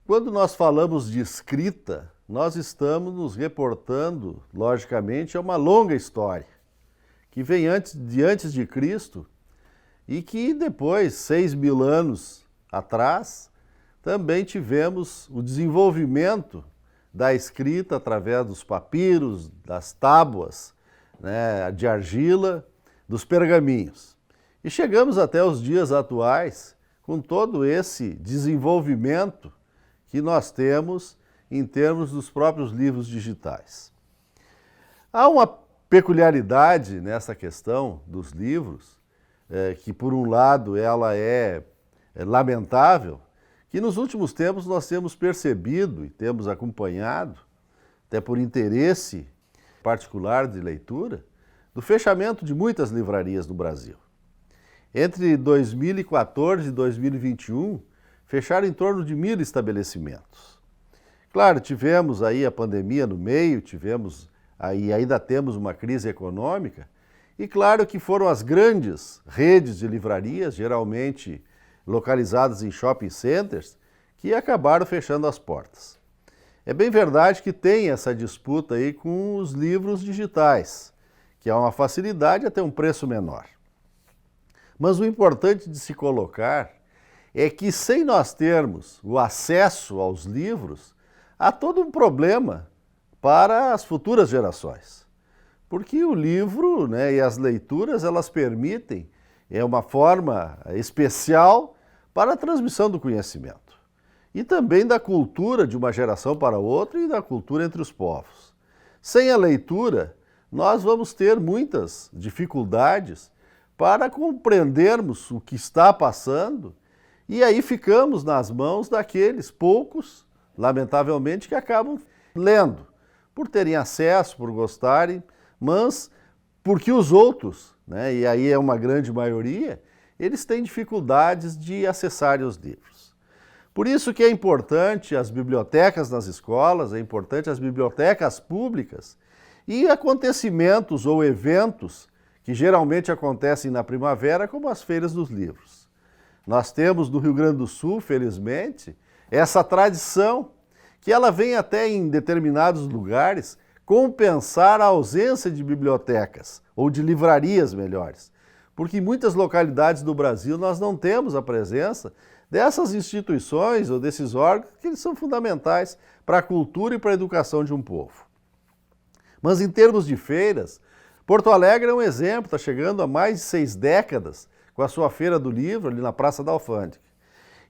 Quando nós falamos de escrita, nós estamos nos reportando, logicamente, a uma longa história, que vem antes de Cristo e que depois, 6.000 anos atrás, também tivemos o desenvolvimento da escrita através dos papiros, das tábuas, né, de argila, dos pergaminhos. E chegamos até os dias atuais com todo esse desenvolvimento que nós temos em termos dos próprios livros digitais. Há uma peculiaridade nessa questão dos livros, que por um lado ela é lamentável, que nos últimos tempos nós temos percebido e temos acompanhado, até por interesse particular de leitura, do fechamento de muitas livrarias no Brasil. Entre 2014 e 2021, fecharam em torno de 1.000 estabelecimentos. Claro, tivemos aí a pandemia no meio, ainda temos uma crise econômica, e claro que foram as grandes redes de livrarias, geralmente localizadas em shopping centers, que acabaram fechando as portas. É bem verdade que tem essa disputa aí com os livros digitais, que é uma facilidade até um preço menor. Mas o importante de se colocar é que sem nós termos o acesso aos livros, há todo um problema para as futuras gerações. Porque o livro, né, e as leituras, elas permitem uma forma especial para a transmissão do conhecimento. E também da cultura de uma geração para outra e da cultura entre os povos. Sem a leitura, nós vamos ter muitas dificuldades para compreendermos o que está passando, e aí ficamos nas mãos daqueles poucos, lamentavelmente, que acabam lendo, por terem acesso, por gostarem, mas porque os outros, né, e aí é uma grande maioria, eles têm dificuldades de acessarem os livros. Por isso que é importante as bibliotecas nas escolas, é importante as bibliotecas públicas e acontecimentos ou eventos que geralmente acontecem na primavera, como as feiras dos livros. Nós temos no Rio Grande do Sul, felizmente, essa tradição que ela vem até em determinados lugares compensar a ausência de bibliotecas, ou de livrarias melhores. Porque em muitas localidades do Brasil nós não temos a presença dessas instituições ou desses órgãos que eles são fundamentais para a cultura e para a educação de um povo. Mas em termos de feiras, Porto Alegre é um exemplo, está chegando a mais de 6 décadas com a sua Feira do Livro ali na Praça da Alfândega.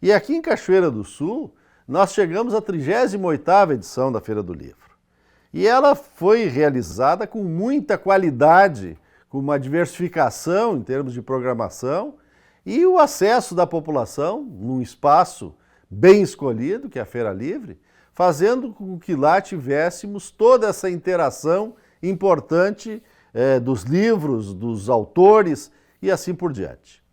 E aqui em Cachoeira do Sul, nós chegamos à 38ª edição da Feira do Livro. E ela foi realizada com muita qualidade, com uma diversificação em termos de programação e o acesso da população num espaço bem escolhido, que é a Feira Livre, fazendo com que lá tivéssemos toda essa interação importante dos livros, dos autores e assim por diante.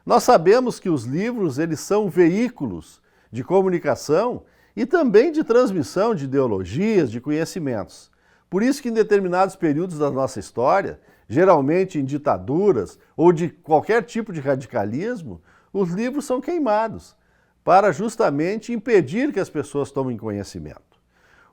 Nós sabemos que os livros eles são veículos de comunicação e também de transmissão de ideologias, de conhecimentos. Por isso que em determinados períodos da nossa história, geralmente em ditaduras ou de qualquer tipo de radicalismo, os livros são queimados para justamente impedir que as pessoas tomem conhecimento.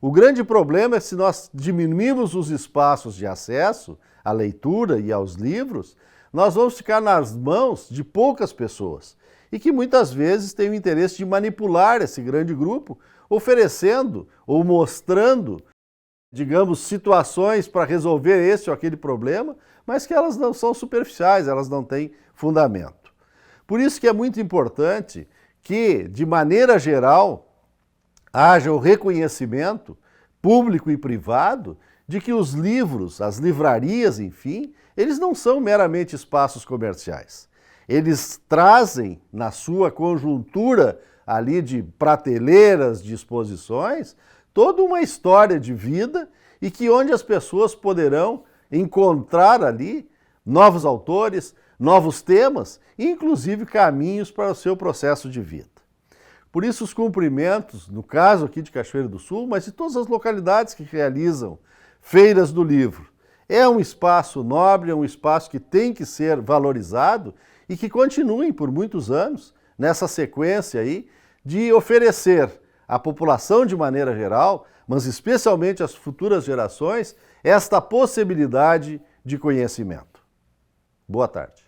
O grande problema é se nós diminuirmos os espaços de acesso à leitura e aos livros, nós vamos ficar nas mãos de poucas pessoas e que muitas vezes têm o interesse de manipular esse grande grupo, oferecendo ou mostrando, digamos, situações para resolver esse ou aquele problema, mas que elas não são superficiais, elas não têm fundamento. Por isso que é muito importante que, de maneira geral, haja o reconhecimento público e privado de que os livros, as livrarias, enfim, eles não são meramente espaços comerciais. Eles trazem, na sua conjuntura ali de prateleiras, de exposições, toda uma história de vida e que onde as pessoas poderão encontrar ali novos autores, novos temas e inclusive caminhos para o seu processo de vida. Por isso os cumprimentos, no caso aqui de Cachoeira do Sul, mas de todas as localidades que realizam feiras do livro. É um espaço nobre, é um espaço que tem que ser valorizado e que continuem por muitos anos nessa sequência aí de oferecer à população de maneira geral, mas especialmente às futuras gerações, esta possibilidade de conhecimento. Boa tarde.